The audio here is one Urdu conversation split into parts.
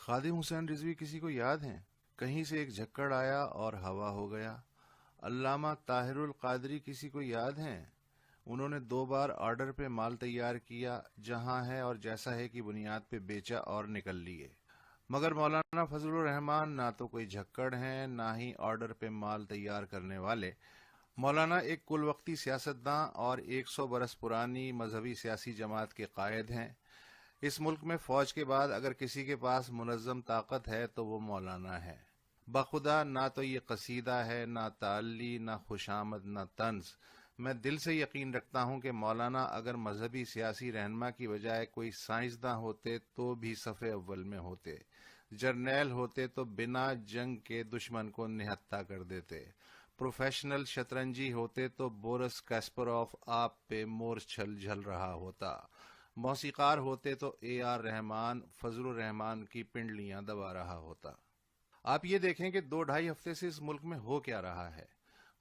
خادم حسین رضوی کسی کو یاد ہیں؟ کہیں سے ایک جھکڑ آیا اور ہوا ہو گیا۔ علامہ طاہر القادری کسی کو یاد ہیں؟ انہوں نے 2 بار آرڈر پہ مال تیار کیا، جہاں ہے اور جیسا ہے کی بنیاد پہ بیچا اور نکل لیے۔ مگر مولانا فضل الرحمان نہ تو کوئی جھکڑ ہیں، نہ ہی آرڈر پہ مال تیار کرنے والے۔ مولانا ایک کل وقتی سیاستداں اور 100 برس پرانی مذہبی سیاسی جماعت کے قائد ہیں۔ اس ملک میں فوج کے بعد اگر کسی کے پاس منظم طاقت ہے تو وہ مولانا ہے۔ بخدا نہ تو یہ قصیدہ ہے، نہ تعلی، نہ خوشامد، نہ طنز۔ میں دل سے یقین رکھتا ہوں کہ مولانا اگر مذہبی سیاسی رہنما کی بجائے کوئی سائنسداں ہوتے تو بھی صف اول میں ہوتے، جرنیل ہوتے تو بنا جنگ کے دشمن کو نہتہ کر دیتے، پروفیشنل شطرنجی ہوتے تو بورس کاسپروف آپ پہ مورچھل جھل رہا ہوتا، موسیقار ہوتے تو اے آر رحمان فضل الرحمان کی پنڈلیاں دبا رہا ہوتا۔ آپ یہ دیکھیں کہ 2-2.5 ہفتے سے اس ملک میں ہو کیا رہا ہے۔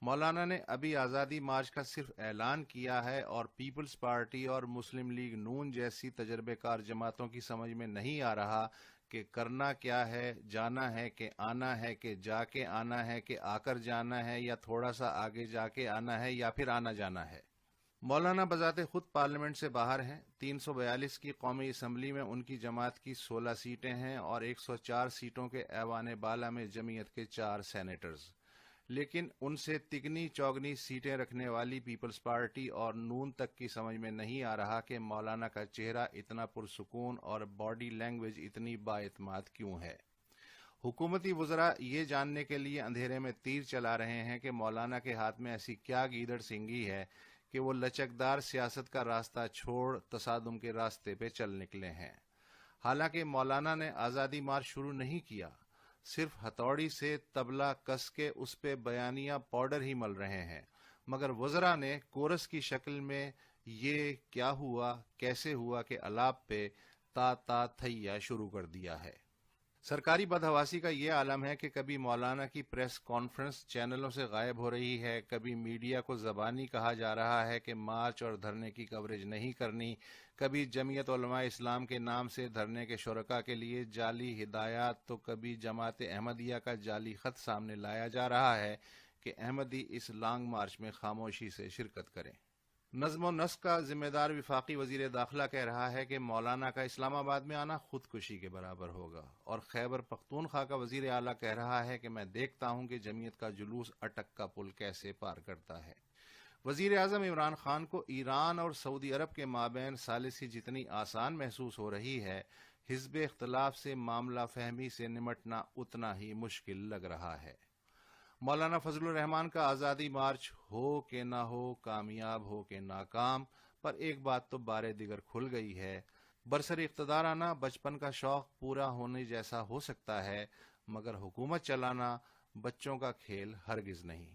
مولانا نے ابھی آزادی مارچ کا صرف اعلان کیا ہے اور پیپلز پارٹی اور مسلم لیگ نون جیسی تجربے کار جماعتوں کی سمجھ میں نہیں آ رہا کہ کرنا کیا ہے، جانا ہے کہ آنا ہے، کہ جا کے آنا ہے کہ آ کر جانا ہے، یا تھوڑا سا آگے جا کے آنا ہے، یا پھر آنا جانا ہے۔ مولانا بذات خود پارلیمنٹ سے باہر ہیں۔ 342 کی قومی اسمبلی میں ان کی جماعت کی 16 سیٹیں ہیں اور 104 سیٹوں کے ایوان بالا میں جمعیت کے 4 سینیٹرز۔ لیکن ان سے تگنی چوگنی سیٹیں رکھنے والی پیپلز پارٹی اور نون تک کی سمجھ میں نہیں آ رہا کہ مولانا کا چہرہ اتنا پرسکون اور باڈی لینگویج اتنی بااعتماد کیوں ہے۔ حکومتی وزراء یہ جاننے کے لیے اندھیرے میں تیر چلا رہے ہیں کہ مولانا کے ہاتھ میں ایسی کیا گیدڑ سنگھی ہے کہ وہ لچکدار سیاست کا راستہ چھوڑ تصادم کے راستے پہ چل نکلے ہیں۔ حالانکہ مولانا نے آزادی مارچ شروع نہیں کیا، صرف ہتھوڑی سے طبلہ کس کے اس پہ بیانیہ پاؤڈر ہی مل رہے ہیں، مگر وزراء نے کورس کی شکل میں یہ کیا ہوا کیسے ہوا کے الاپ پہ تا تا تھیا شروع کر دیا ہے۔ سرکاری بدحواسی کا یہ عالم ہے کہ کبھی مولانا کی پریس کانفرنس چینلوں سے غائب ہو رہی ہے، کبھی میڈیا کو زبانی کہا جا رہا ہے کہ مارچ اور دھرنے کی کوریج نہیں کرنی، کبھی جمعیت علماء اسلام کے نام سے دھرنے کے شرکاء کے لیے جعلی ہدایات، تو کبھی جماعت احمدیہ کا جعلی خط سامنے لایا جا رہا ہے کہ احمدی اس لانگ مارچ میں خاموشی سے شرکت کریں۔ نظم و نسق کا ذمہ دار وفاقی وزیر داخلہ کہہ رہا ہے کہ مولانا کا اسلام آباد میں آنا خودکشی کے برابر ہوگا، اور خیبر پختونخوا کا وزیر اعلیٰ کہہ رہا ہے کہ میں دیکھتا ہوں کہ جمعیت کا جلوس اٹک کا پل کیسے پار کرتا ہے۔ وزیر اعظم عمران خان کو ایران اور سعودی عرب کے مابین ثالثی جتنی آسان محسوس ہو رہی ہے، حزب اختلاف سے معاملہ فہمی سے نمٹنا اتنا ہی مشکل لگ رہا ہے۔ مولانا فضل الرحمان کا آزادی مارچ ہو کہ نہ ہو، کامیاب ہو کہ ناکام، پر ایک بات تو بارے دیگر کھل گئی ہے، برسر اقتدار آنا بچپن کا شوق پورا ہونے جیسا ہو سکتا ہے، مگر حکومت چلانا بچوں کا کھیل ہرگز نہیں۔